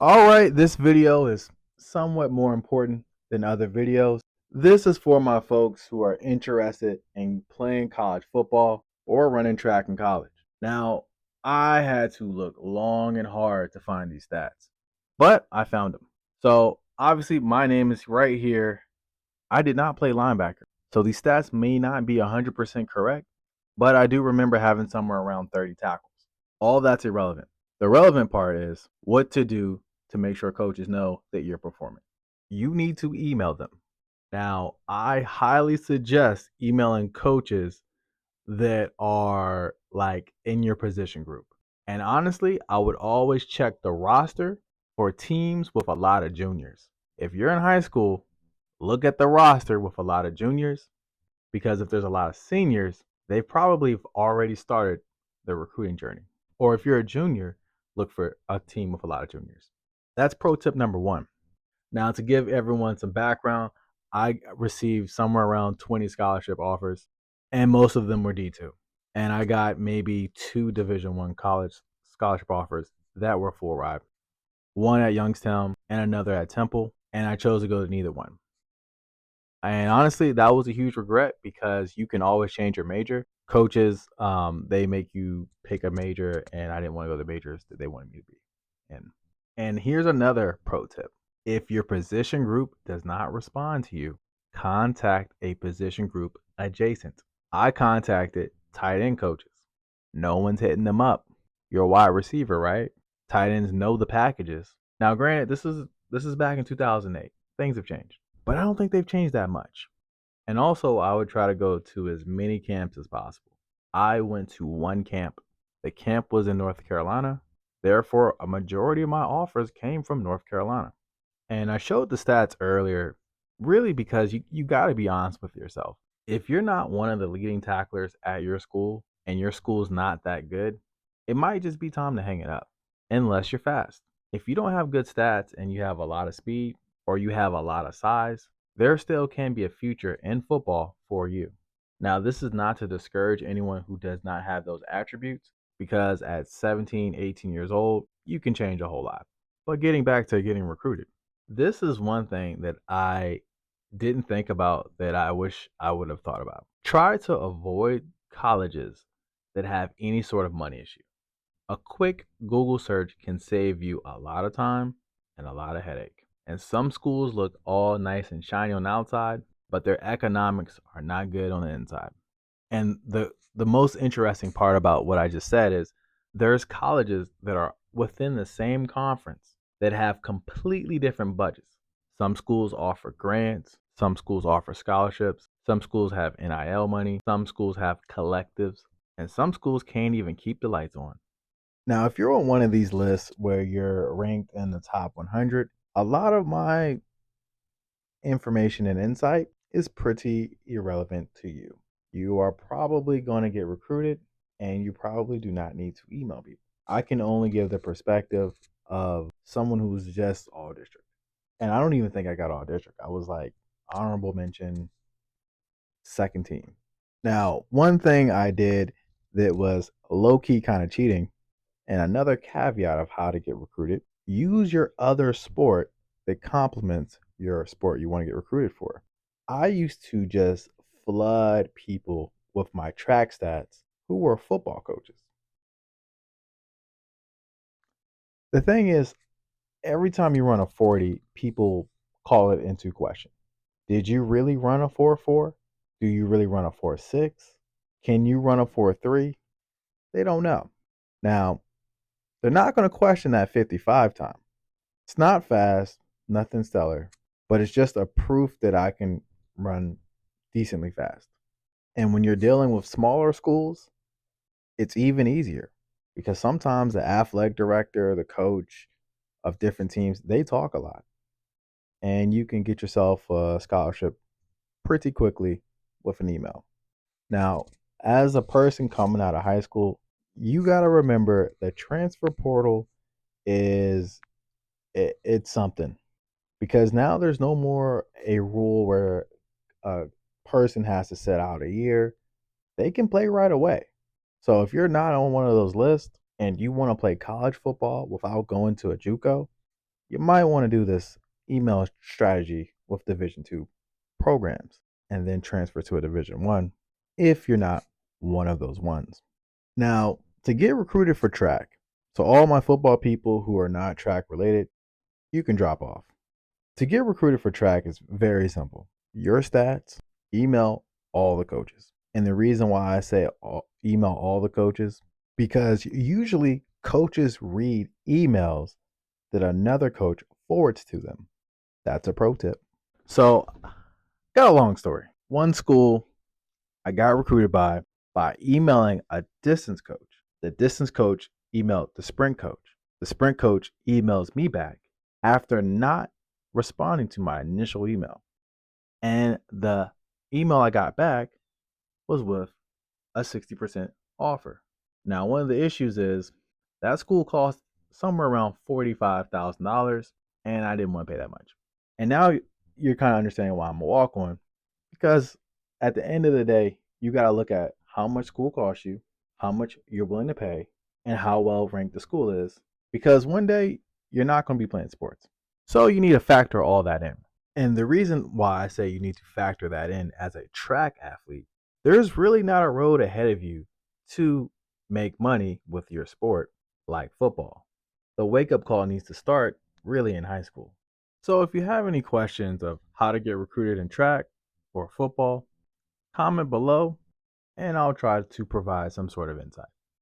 All right, this video is somewhat more important than other videos. This is for my folks who are interested in playing college football or running track in college. Now, I had to look long and hard to find these stats, but I found them. So, obviously, my name is right here. I did not play linebacker. So, these stats may not be 100% correct, but I do remember having somewhere around 30 tackles. All that's irrelevant. The relevant part is what to do to make sure coaches know that you're performing. You need to email them. Now, I highly suggest emailing coaches that are like in your position group. And honestly, I would always check the roster for teams with a lot of juniors. If you're in high school, look at the roster with a lot of juniors because if there's a lot of seniors, they probably have already started the recruiting journey. Or if you're a junior, look for a team with a lot of juniors. That's pro tip number one. Now, to give everyone some background, I received somewhere around 20 scholarship offers, and most of them were D2. And I got maybe two Division One college scholarship offers that were full ride. One at Youngstown and another at Temple, and I chose to go to neither one. And honestly, that was a huge regret because you can always change your major. Coaches, they make you pick a major, and I didn't want to go to the majors that they wanted me to be in. And here's another pro tip. If your position group does not respond to you, contact a position group adjacent. I contacted tight end coaches. No one's hitting them up. You're a wide receiver, right? Tight ends know the packages. Now, granted, this is back in 2008. Things have changed, but I don't think they've changed that much. And also, I would try to go to as many camps as possible. I went to one camp. The camp was in North Carolina. Therefore, a majority of my offers came from North Carolina. And I showed the stats earlier, really because you got to be honest with yourself. If you're not one of the leading tacklers at your school and your school's not that good, it might just be time to hang it up, unless you're fast. If you don't have good stats and you have a lot of speed or you have a lot of size, there still can be a future in football for you. Now, this is not to discourage anyone who does not have those attributes because at 17, 18 years old, you can change a whole lot. But getting back to getting recruited, this is one thing that I didn't think about that I wish I would have thought about. Try to avoid colleges that have any sort of money issue. A quick Google search can save you a lot of time and a lot of headache. And some schools look all nice and shiny on the outside, but their economics are not good on the inside. And the most interesting part about what I just said is there's colleges that are within the same conference that have completely different budgets. Some schools offer grants, some schools offer scholarships, some schools have NIL money, some schools have collectives, and some schools can't even keep the lights on. Now, if you're on one of these lists where you're ranked in the top 100, a lot of my information and insight is pretty irrelevant to you. You are probably going to get recruited and you probably do not need to email people. I can only give the perspective of someone who's just all district. And I don't even think I got all district. I was like honorable mention, second team. Now, one thing I did that was low key kind of cheating, and another caveat of how to get recruited, use your other sport that complements your sport you want to get recruited for. I used to just flood people with my track stats who were football coaches. The thing is, every time you run a 40, people call it into question. Did you really run a 4.4? Do you really run a 4.6? Can you run a 4.3? They don't know. Now, they're not going to question that 55 time. It's not fast, nothing stellar, but it's just a proof that I can run decently fast. And when you're dealing with smaller schools, it's even easier because sometimes the athletic director, the coach of different teams, they talk a lot. And you can get yourself a scholarship pretty quickly with an email. Now, as a person coming out of high school, you got to remember the transfer portal is it's something because now there's no more a rule where a person has to sit out a year. They can play right away. So if you're not on one of those lists and you want to play college football without going to a JUCO, you might want to do this email strategy with Division 2 programs and then transfer to a Division 1 if you're not one of those ones. Now, to get recruited for track, so all my football people who are not track related, you can drop off. To get recruited for track is very simple. Your stats, email all the coaches. And the reason why I say email all the coaches, because usually coaches read emails that another coach forwards to them. That's a pro tip. So, got a long story. One school I got recruited by emailing a distance coach. The distance coach emailed the sprint coach. The sprint coach emails me back after not responding to my initial email. And the email I got back was with a 60% offer. Now, one of the issues is that school cost somewhere around $45,000, and I didn't want to pay that much. And now you're kind of understanding why I'm a walk on, because at the end of the day, you got to look at how much school costs you, how much you're willing to pay, and how well ranked the school is. Because one day you're not going to be playing sports. So you need to factor all that in. And the reason why I say you need to factor that in as a track athlete, there's really not a road ahead of you to make money with your sport like football. The wake up call needs to start really in high school. So if you have any questions of how to get recruited in track or football, comment below and I'll try to provide some sort of insight.